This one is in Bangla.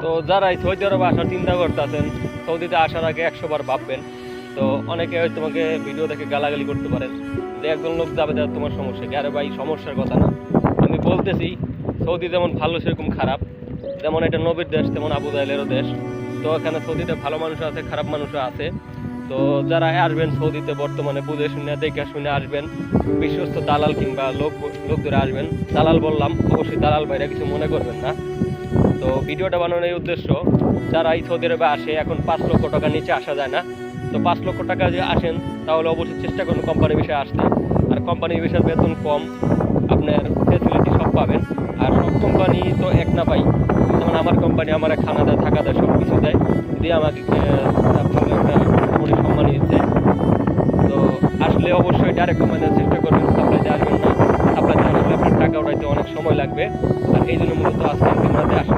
তো যারা এই সৌদি আরবে আসার চিন্তা করতেছেন, সৌদিতে আসার আগে 100 বার ভাববেন। তো অনেকে হয়তো তোমাকে ভিডিও দেখে গালাগালি করতে পারেন যে একজন লোক যাবে তার তোমার সমস্যা কি। আরে ভাই, সমস্যার কথা না, আমি বলতেছি সৌদি যেমন ভালো সেরকম খারাপ। যেমন এটা নবীর দেশ, তেমন আবু জাহেলেরও দেশ। তো এখানে সৌদিতে ভালো মানুষ আছে, খারাপ মানুষও আছে। তো যারা আসবেন সৌদিতে বর্তমানে বুঝে শুনে দেখে শুনে আসবেন, বিশ্বস্ত দালাল কিংবা লোক ধরে আসবেন। দালাল বললাম, অবশ্যই দালাল ভাইরা কিছু মনে করবেন না। তো ভিডিওটা বানানোর এই উদ্দেশ্য, যারা এই সৌদি আরবে আসে, এখন 5 লক্ষ টাকার নিচে আসা যায় না। তো 5 লক্ষ টাকা যদি আসেন তাহলে অবশ্যই চেষ্টা করুন কোম্পানির বিষয়ে আসতে। আর কোম্পানির বিষয়ে বেতন কম, আপনার ফেসিলিটি সব পাবেন। আর সব কোম্পানি তো এক না পাই। যেমন আমার কোম্পানি আমার খানা দেয়, থাকা দেয়, সব কিছু দেয়, দিয়ে আমাকে ভালো একটা মোটামুটি সম্মান দিচ্ছে। তো আসলে অবশ্যই ডাইরেক্ট কোম্পানিতে চেষ্টা করবেন, সাপ্লাইতে আসবেন না। সাপ্লাইতে আসলে আপনার টাকা উঠাইতে অনেক সময় লাগবে। আর এই জন্য মূলত আজকে ক্যামেরাতে আসা।